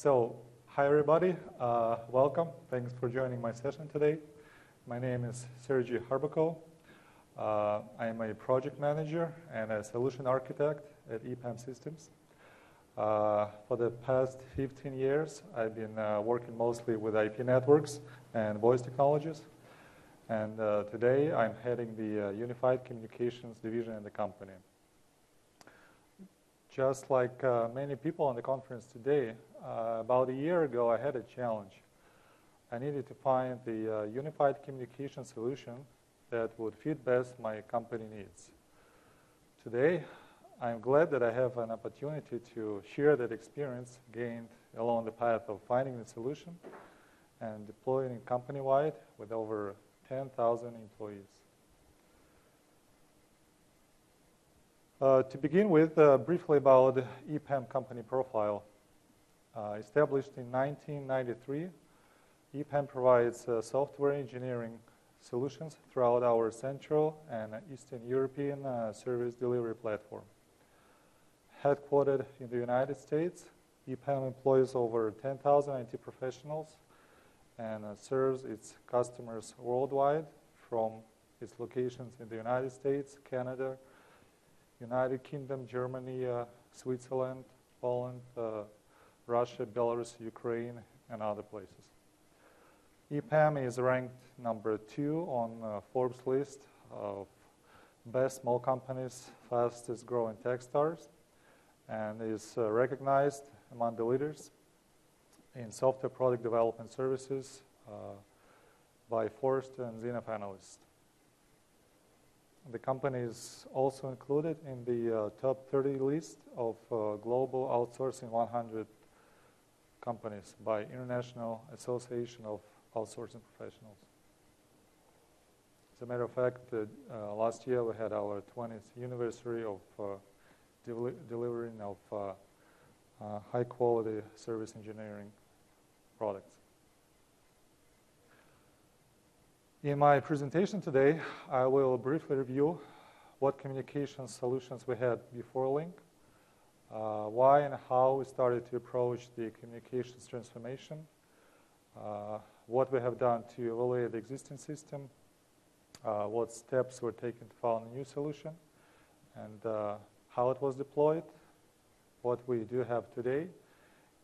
Hi everybody, welcome. Thanks for joining my session today. My name is Sergey Harbakov. I am a project manager and a solution architect at EPAM Systems. For the past 15 years, I've been working mostly with IP networks and voice technologies. And today, I'm heading the Unified Communications division in the company. Just like many people on the conference today, about a year ago, I had a challenge. I needed to find the unified communication solution that would fit best my company needs. Today, I'm glad that I have an opportunity to share that experience gained along the path of finding the solution and deploying it company-wide with over 10,000 employees. To begin with, briefly about the EPAM company profile. Established in 1993, EPAM provides software engineering solutions throughout our Central and Eastern European service delivery platform. Headquartered in the United States, EPAM employs over 10,000 IT professionals and serves its customers worldwide from its locations in the United States, Canada, United Kingdom, Germany, Switzerland, Poland, Russia, Belarus, Ukraine, and other places. EPAM is ranked number 2 on Forbes list of best small companies, fastest growing tech stars, and is recognized among the leaders in software product development services by Forrester and Zenith analysts. The company is also included in the top 30 list of global outsourcing 100 companies by International Association of Outsourcing Professionals. As a matter of fact, last year we had our 20th anniversary of delivering of high-quality service engineering products. In my presentation today, I will briefly review what communication solutions we had before Lync, why and how we started to approach the communications transformation, what we have done to evaluate the existing system, what steps were taken to find a new solution, and how it was deployed, what we do have today,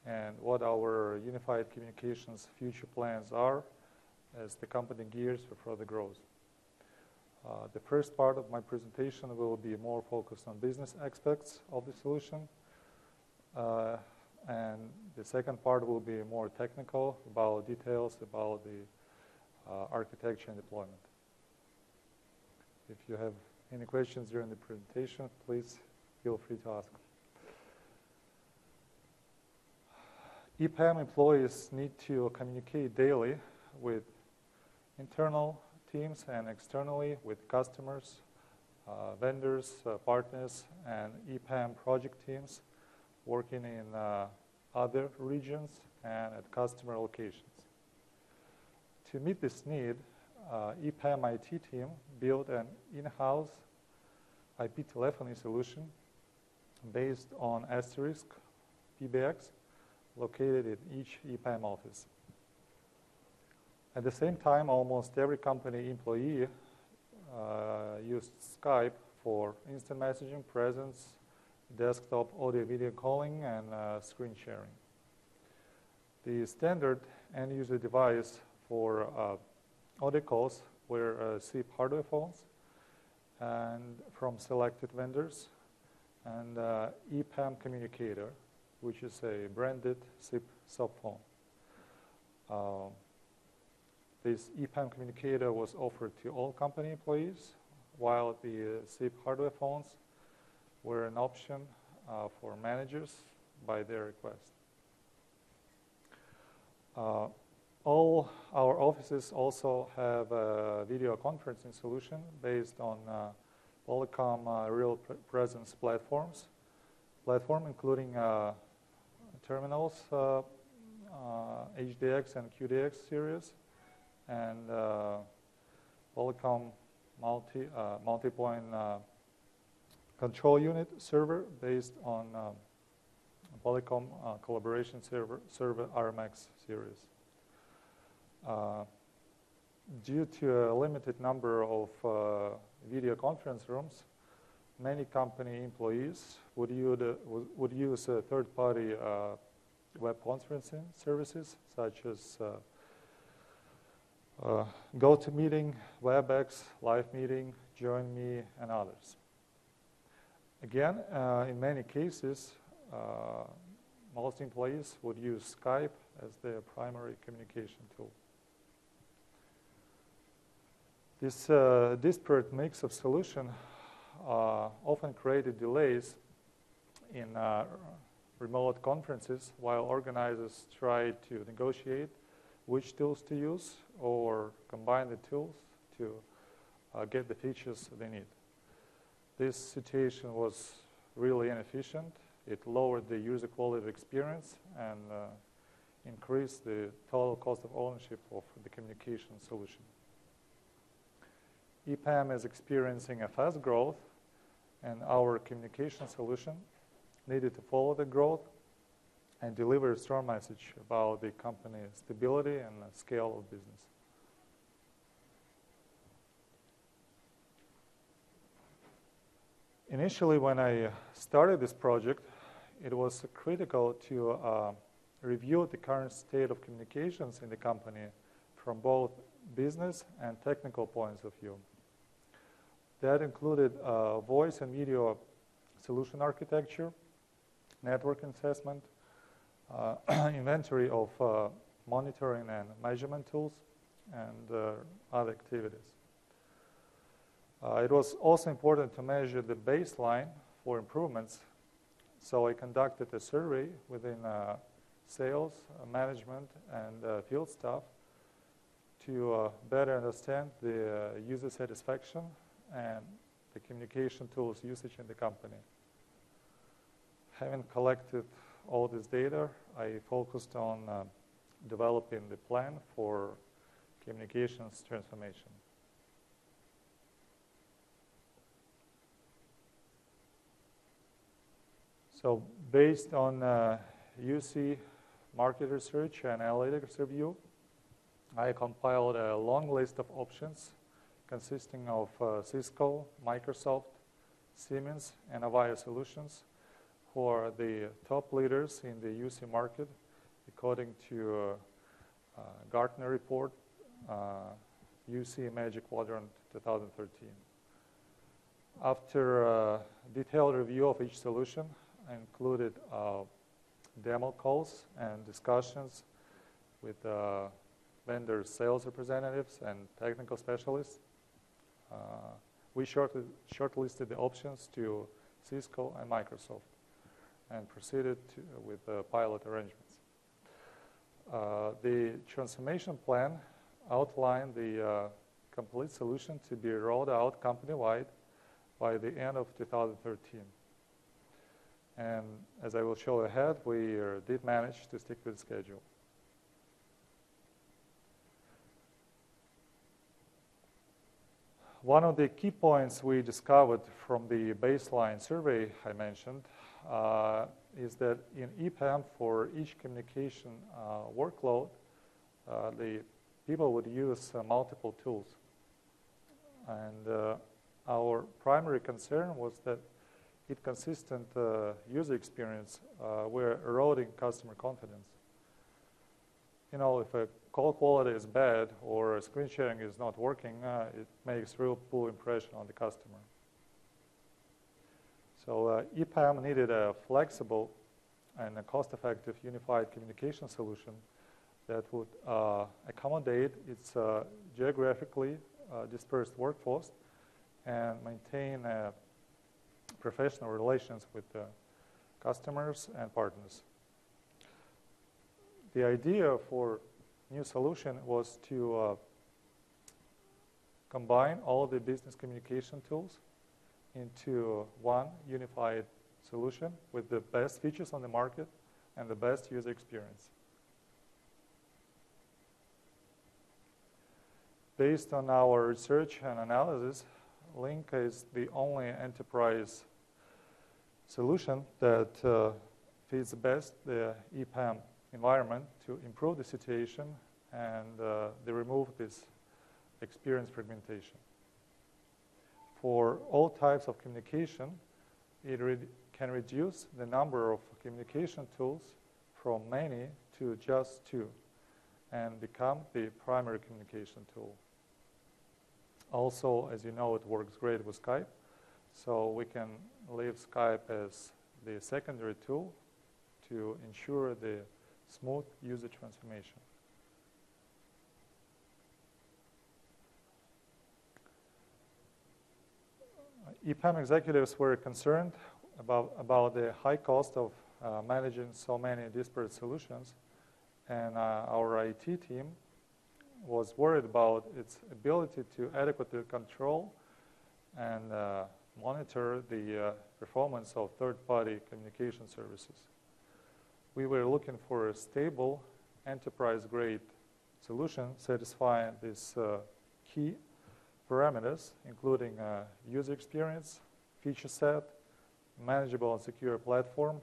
and what our unified communications future plans are as the company gears for further growth. The first part of my presentation will be more focused on business aspects of the solution, and the second part will be more technical, about details about the architecture and deployment. If you have any questions during the presentation, please feel free to ask. EPAM employees need to communicate daily with internal teams and externally with customers, vendors, partners, and EPAM project teams working in other regions and at customer locations. To meet this need, EPAM IT team built an in-house IP telephony solution based on Asterisk PBX located in each EPAM office. At the same time, almost every company employee used Skype for instant messaging, presence, desktop audio video calling, and screen sharing. The standard end-user device for audio calls were SIP hardware phones and from selected vendors, and EPAM communicator, which is a branded SIP soft phone. This EPAM communicator was offered to all company employees, while the SIP hardware phones were an option for managers by their request. All our offices also have a video conferencing solution based on Polycom real presence platform including terminals, HDX and QDX series, and Polycom multi-point control unit server based on Polycom collaboration server RMX series. Due to a limited number of video conference rooms, many company employees would use third-party web conferencing services such as GoToMeeting, WebEx, LiveMeeting, JoinMe, and others. Again, in many cases, most employees would use Skype as their primary communication tool. This disparate mix of solution often created delays in remote conferences while organizers tried to negotiate which tools to use or combine the tools to get the features they need. This situation was really inefficient. It lowered the user quality of experience and increased the total cost of ownership of the communication solution. EPAM is experiencing a fast growth, and our communication solution needed to follow the growth and deliver a strong message about the company's stability and scale of business. Initially, when I started this project, it was critical to review the current state of communications in the company from both business and technical points of view. That included voice and video solution architecture, network assessment, inventory of monitoring and measurement tools, and other activities. It was also important to measure the baseline for improvements, so I conducted a survey within sales, management, and field staff to better understand the user satisfaction and the communication tools usage in the company. Having collected all this data, I focused on developing the plan for communications transformation. So based on UC market research and analytics review, I compiled a long list of options consisting of Cisco, Microsoft, Siemens, and Avaya solutions, who are the top leaders in the UC market according to Gartner report, UC Magic Quadrant 2013. After a detailed review of each solution, I included demo calls and discussions with vendor sales representatives and technical specialists. We shortlisted the options to Cisco and Microsoft and proceeded with pilot arrangements. The transformation plan outlined the complete solution to be rolled out company-wide by the end of 2013. And as I will show ahead, we did manage to stick with the schedule. One of the key points we discovered from the baseline survey I mentioned is that in EPAM, for each communication workload, the people would use multiple tools. And our primary concern was that inconsistent user experience were eroding customer confidence. You know, if a call quality is bad or screen sharing is not working, it makes real poor impression on the customer. So EPAM needed a flexible and a cost-effective unified communication solution that would accommodate its geographically dispersed workforce and maintain professional relations with customers and partners. The idea for new solution was to combine all the business communication tools into one unified solution with the best features on the market and the best user experience. Based on our research and analysis, Lync is the only enterprise solution that fits best the EPAM environment to improve the situation and they remove this experience fragmentation. For all types of communication, it can reduce the number of communication tools from many to just 2 and become the primary communication tool. Also, as you know, it works great with Skype, so we can leave Skype as the secondary tool to ensure the smooth user transformation. EPAM executives were concerned about the high cost of managing so many disparate solutions, and our IT team was worried about its ability to adequately control and monitor the performance of third-party communication services. We were looking for a stable, enterprise-grade solution satisfying these key parameters, including user experience, feature set, manageable and secure platform,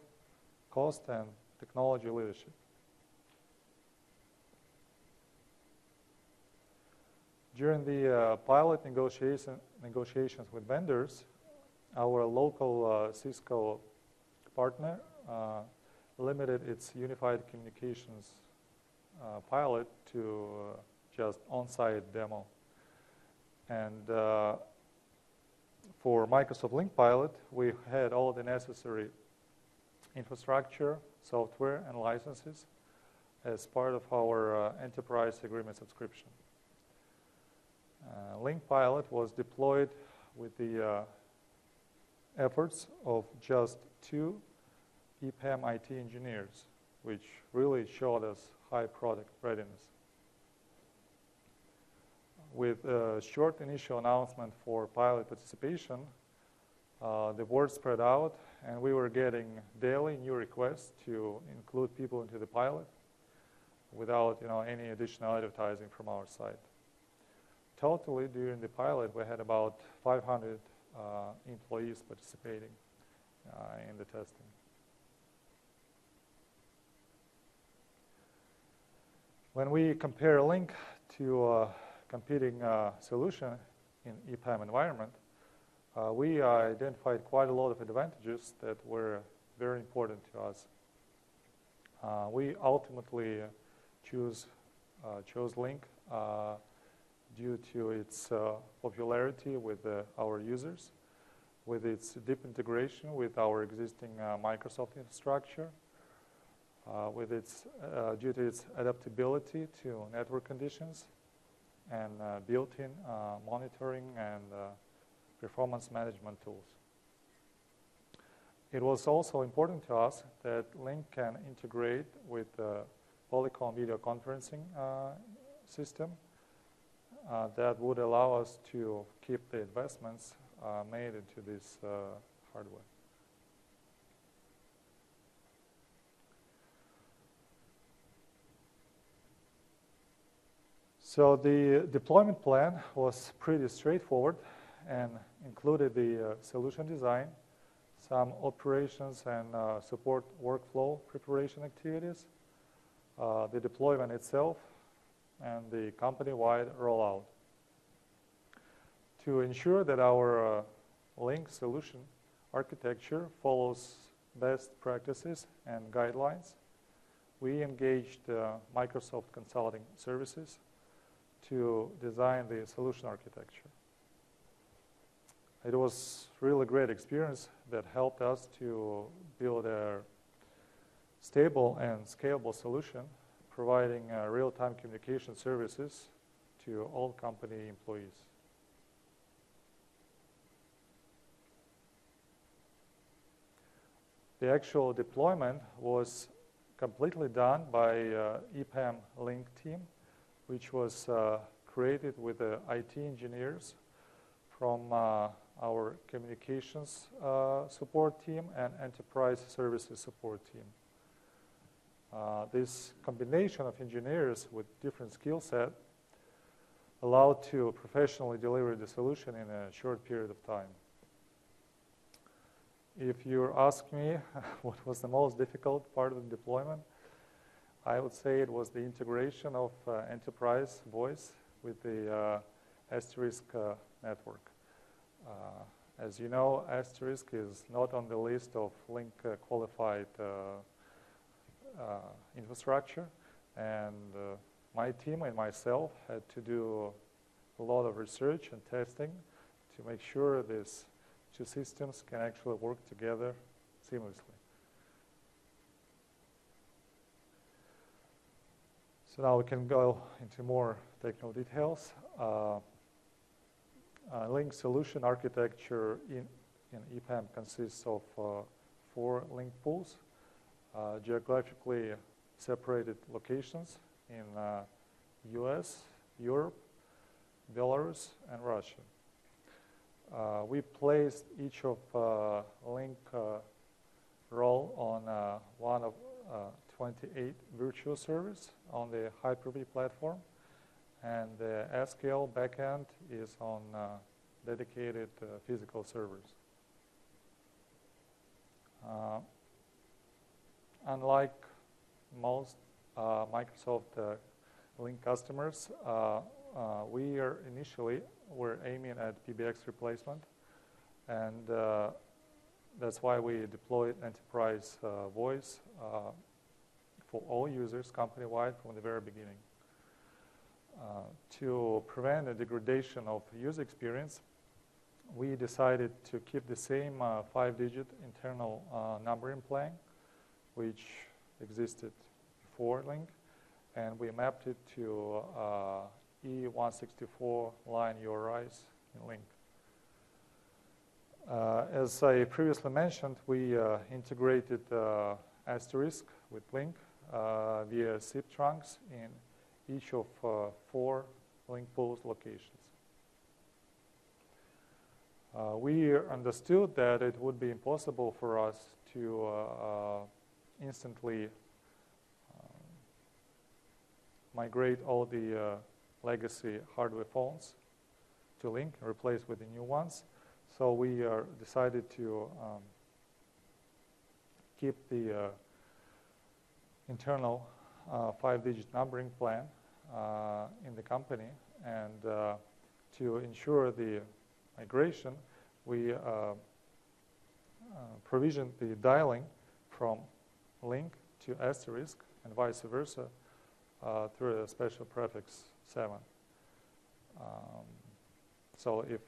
cost, and technology leadership. During the pilot negotiations with vendors, our local Cisco partner limited its unified communications pilot to just on-site demo. And for Microsoft Lync pilot, we had all the necessary infrastructure, software, and licenses as part of our enterprise agreement subscription. Lync pilot was deployed with the efforts of just 2 EPAM IT engineers, which really showed us high product readiness. With a short initial announcement for pilot participation, the word spread out, and we were getting daily new requests to include people into the pilot without any additional advertising from our side. Totally, during the pilot, we had about 500 employees participating in the testing. When we compare Lync to competing solution in EPAM environment, we identified quite a lot of advantages that were very important to us. We ultimately chose Lync due to its popularity with our users, with its deep integration with our existing Microsoft infrastructure, due to its adaptability to network conditions, and built-in monitoring and performance management tools. It was also important to us that Lync can integrate with the Polycom video conferencing system that would allow us to keep the investments made into this hardware. So the deployment plan was pretty straightforward and included the solution design, some operations and support workflow preparation activities, the deployment itself, and the company-wide rollout. To ensure that our Lync solution architecture follows best practices and guidelines, we engaged Microsoft Consulting Services to design the solution architecture. It was really a great experience that helped us to build a stable and scalable solution, providing real-time communication services to all company employees. The actual deployment was completely done by EPAM Lync team, which was created with the IT engineers from our communications support team and enterprise services support team. This combination of engineers with different skill set allowed to professionally deliver the solution in a short period of time. if you ask me what was the most difficult part of the deployment, I would say it was the integration of enterprise voice with the asterisk network. As you know, asterisk is not on the list of Lync qualified infrastructure, and my team and myself had to do a lot of research and testing to make sure these two systems can actually work together seamlessly. So now we can go into more technical details. Lync solution architecture in EPAM consists of 4 Lync pools, geographically separated locations in US, Europe, Belarus, and Russia. We placed each of Lync role on one of 28 virtual servers on the Hyper-V platform, and the SQL backend is on dedicated physical servers. Unlike most Microsoft Lync customers, we initially were aiming at PBX replacement, and that's why we deployed enterprise voice for all users company-wide from the very beginning. To prevent a degradation of user experience, we decided to keep the same 5-digit internal numbering plan, which existed before Lync, and we mapped it to E164 line URIs in Lync. As I previously mentioned, we integrated asterisk with Lync via SIP trunks in each of 4 Lync pools locations. We understood that it would be impossible for us to instantly migrate all the legacy hardware phones to Lync and replace with the new ones. So we decided to keep the internal 5-digit numbering plan in the company, and to ensure the migration, we provisioned the dialing from Lync to asterisk and vice versa through a special prefix 7. So if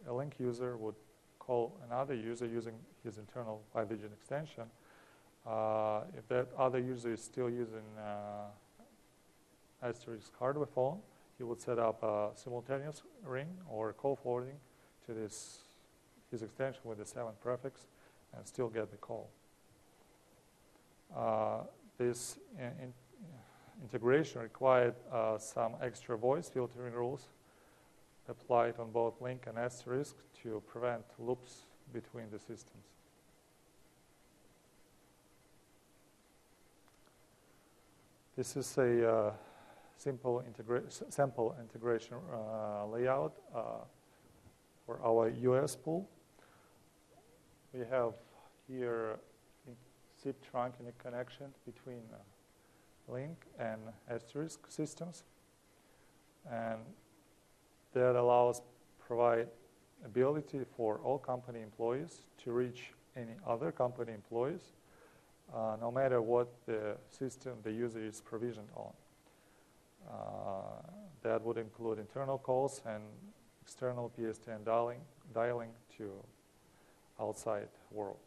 a Lync user would call another user using his internal 5-digit extension, if that other user is still using asterisk hardware phone, he would set up a simultaneous ring or call forwarding to his extension with the 7 prefix and still get the call. This integration required some extra voice filtering rules applied on both Lync and asterisk to prevent loops between the systems. This is a sample integration layout for our US pool. We have here SIP trunk in a connection between Lync and asterisk systems, and that provide ability for all company employees to reach any other company employees, no matter what the system the user is provisioned on. That would include internal calls and external PSTN dialing to outside world.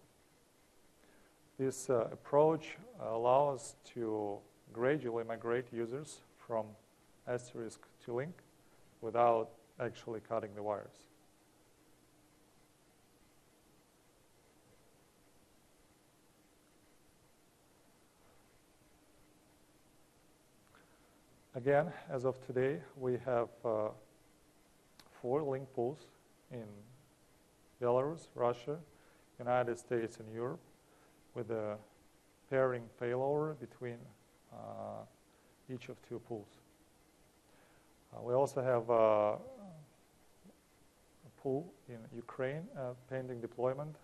This approach allows to gradually migrate users from asterisk to Lync without actually cutting the wires. Again, as of today, we have 4 Lync pools in Belarus, Russia, United States, and Europe, with a pairing failover between each of 2 pools. We also have a pool in Ukraine pending deployment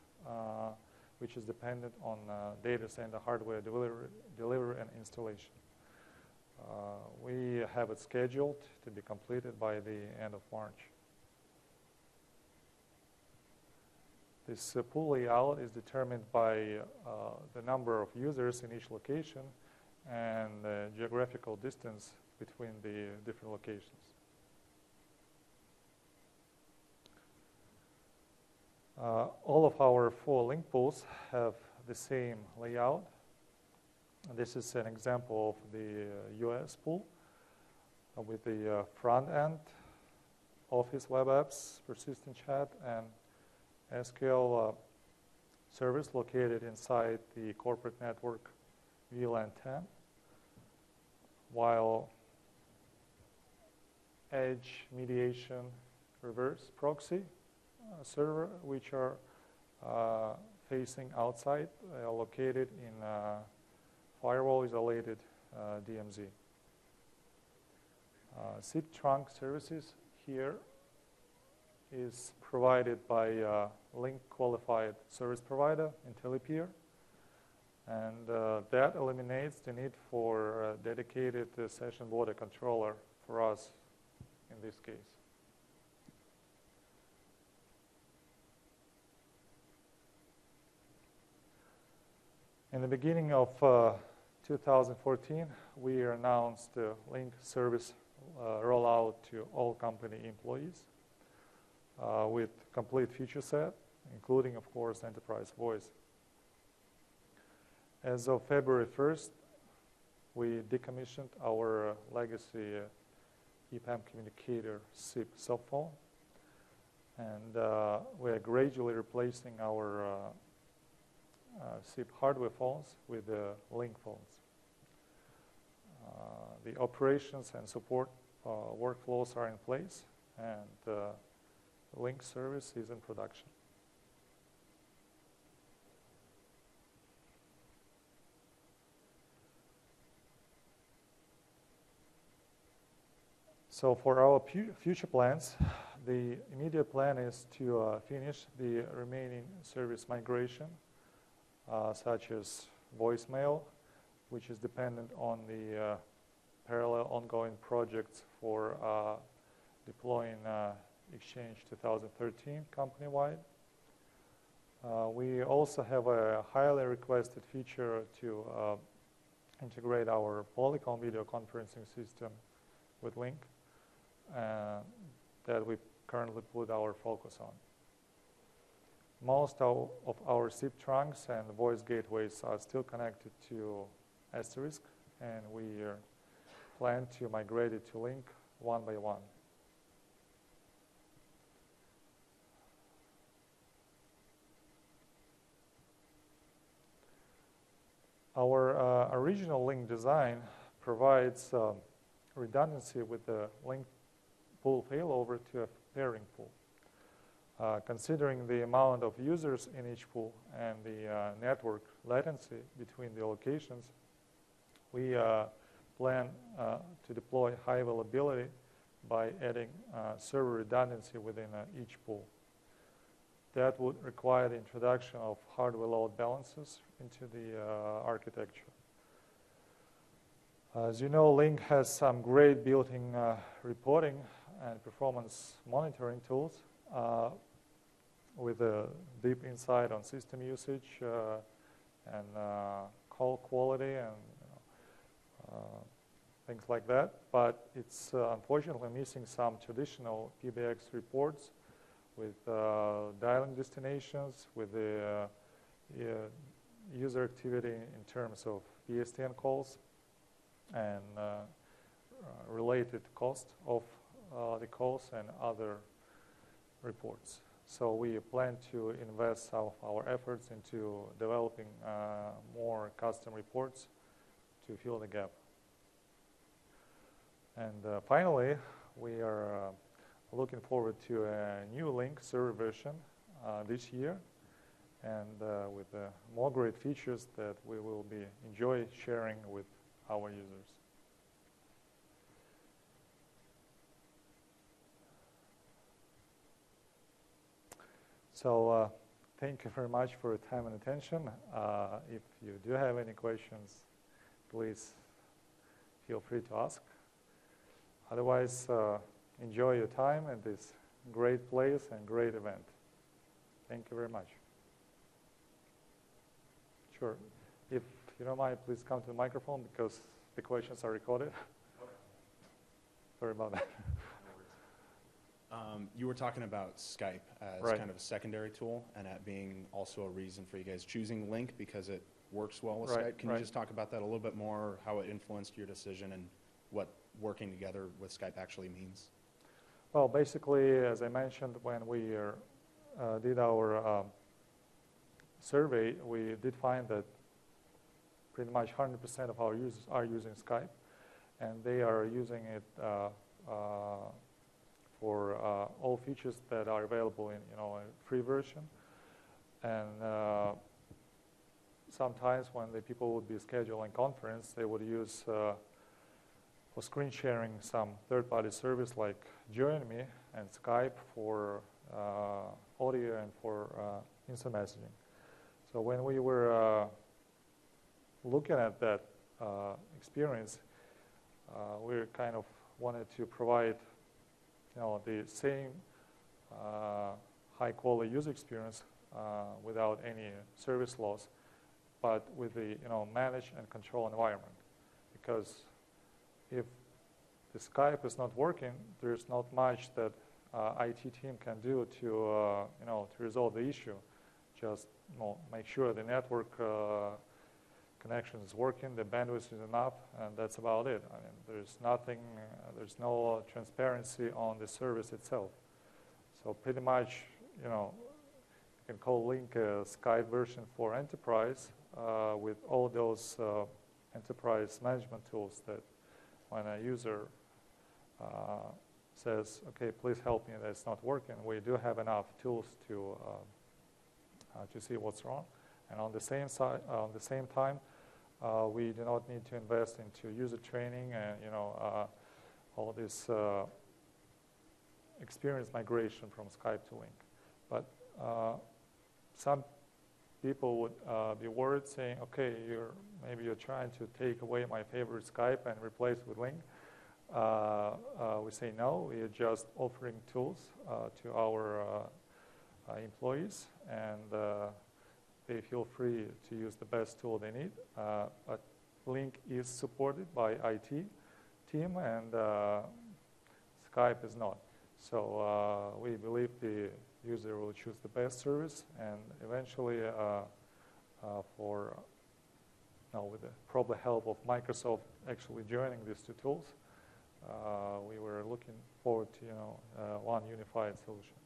which is dependent on data center hardware delivery and installation. We have it scheduled to be completed by the end of March. This pool layout is determined by the number of users in each location and the geographical distance between the different locations. All of our 4 Lync pools have the same layout. This is an example of the US pool with the front end, Office web apps, persistent chat, and SQL service located inside the corporate network VLAN 10, while edge mediation reverse proxy server, which are facing outside, located in firewall isolated DMZ. SIP trunk services here is provided by Lync qualified service provider, IntelliPeer, and that eliminates the need for a dedicated session border controller for us in this case. In the beginning of 2014, we announced the Lync service rollout to all company employees with complete feature set, including, of course, enterprise voice. As of February 1st, we decommissioned our legacy EPAM communicator SIP subphone, and we are gradually replacing our SIP hardware phones with Lync phones. The operations and support workflows are in place, and Lync service is in production. So for our future plans, the immediate plan is to finish the remaining service migration, such as voicemail, which is dependent on the parallel ongoing projects for deploying Exchange 2013 company-wide. We also have a highly requested feature to integrate our Polycom video conferencing system with Lync that we currently put our focus on. Most of our SIP trunks and voice gateways are still connected to Asterisk, and we plan to migrate it to Lync one by one. Our original Lync design provides redundancy with the Lync pool failover to a pairing pool. Considering the amount of users in each pool and the network latency between the locations, we plan to deploy high availability by adding server redundancy within each pool. That would require the introduction of hardware load balancers into the architecture. As you know, Lync has some great built-in reporting and performance monitoring tools with a deep insight on system usage and call quality and things like that. But it's unfortunately missing some traditional PBX reports with dialing destinations, with the user activity in terms of PSTN calls and related cost of the calls and other reports. So we plan to invest some of our efforts into developing more custom reports to fill the gap. And finally, we are looking forward to a new Lync server version this year, and with more great features that we will enjoy sharing with our users. So thank you very much for your time and attention. If you do have any questions, please feel free to ask. Otherwise, enjoy your time at this great place and great event. Thank you very much. Sure. If you don't mind, please come to the microphone because the questions are recorded. Okay. Sorry about that. You were talking about Skype as right. kind of a secondary tool and that being also a reason for you guys choosing Lync because it works well with right. Skype. Can you just talk about that a little bit more, how it influenced your decision and what working together with Skype actually means? Well, basically, as I mentioned, when we did our survey, we did find that pretty much 100% of our users are using Skype, and they are using it for all features that are available in a free version. And sometimes when the people would be scheduling conference, they would use for screen sharing some third-party service like Join Me and Skype for audio and for instant messaging. So when we were looking at that experience, we kind of wanted to provide the same high-quality user experience without any service loss, but with the manage and control environment. Because if the Skype is not working, there's not much that IT team can do to to resolve the issue. Just make sure the network connection is working, the bandwidth is enough, and that's about it. I mean, there's nothing, there's no transparency on the service itself. So pretty much, you can call Lync a Skype version for enterprise with all those enterprise management tools that when a user says, okay, please help me, that's not working, we do have enough tools to see what's wrong. And on the same time, we do not need to invest into user training and all this experience migration from Skype to Lync. But some people would be worried, saying, "Okay, maybe you're trying to take away my favorite Skype and replace it with Lync." We say no. We are just offering tools to our employees, and they feel free to use the best tool they need. But Lync is supported by IT team, and Skype is not. So we believe the user will choose the best service, and eventually, with the probably help of Microsoft actually joining these two tools, we were looking forward to one unified solution.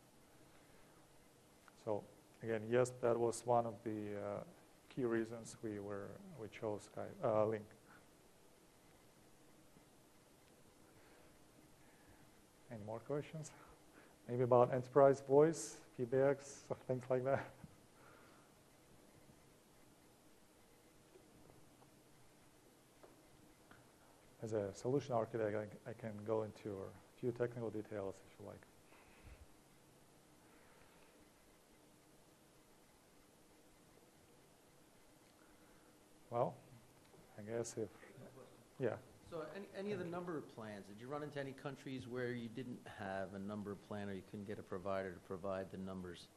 So again, yes, that was one of the key reasons we chose Lync. Any more questions? Maybe about enterprise voice, PBX, things like that. As a solution architect, I can go into a few technical details if you like. Well, I guess yeah. So any of the number of plans, did you run into any countries where you didn't have a number plan or you couldn't get a provider to provide the numbers?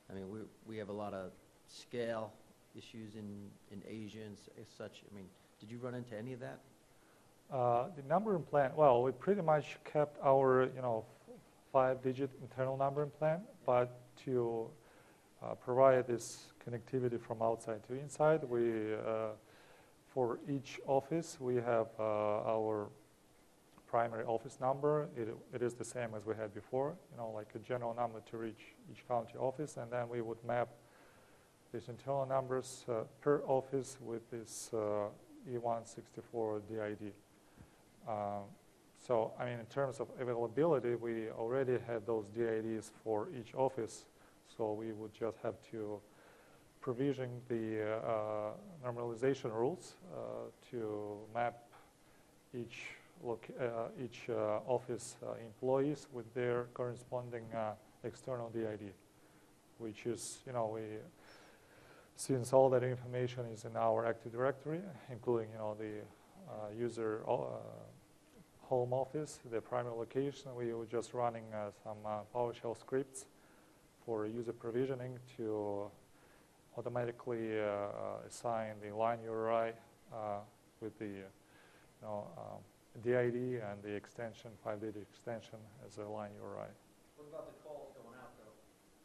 I mean, we have a lot of scale issues in Asia and such. I mean, did you run into any of that? The number plan, well, we pretty much kept our 5-digit internal number plan, but to provide this connectivity from outside to inside, we for each office, we have our primary office number. It is the same as we had before, like a general number to reach each county office, and then we would map these internal numbers per office with this E164 DID. So, I mean, in terms of availability, we already had those DIDs for each office, so we would just have to provision the normalization rules to map each office employees with their corresponding external DID. which is, since all that information is in our Active Directory, including, the user home office, the primary location, we were just running some PowerShell scripts for user provisioning to automatically assign the line URI with the DID and the extension, 5-digit extension as a line URI. What about the calls going out, though?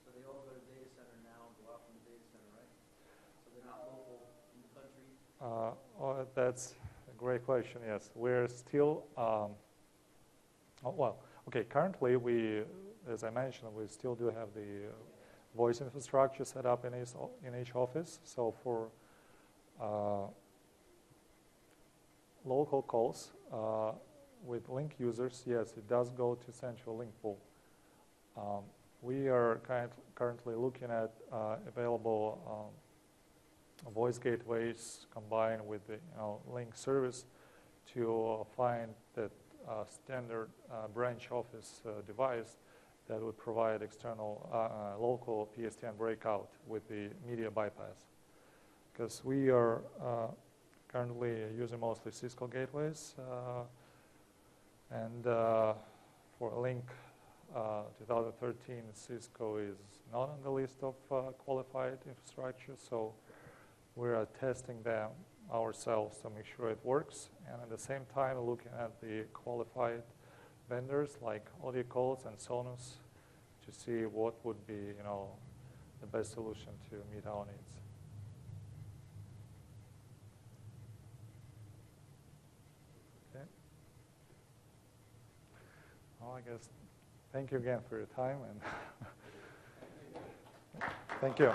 So they all go to data center now and go out from the data center, right? So they're not local in the country? That's a great question, yes. We're still, currently as I mentioned, we still do have the voice infrastructure set up in each office. So for local calls with Lync users, yes, it does go to central Lync pool. We are currently looking at available voice gateways combined with the Lync service to find that standard branch office device that would provide external local PSTN breakout with the media bypass. Because we are currently using mostly Cisco gateways, and for Lync 2013, Cisco is not on the list of qualified infrastructure, so we're testing them ourselves to make sure it works, and at the same time looking at the qualified vendors like AudioCalls and Sonos to see what would be, the best solution to meet our needs. Okay. Well, I guess thank you again for your time, and thank you.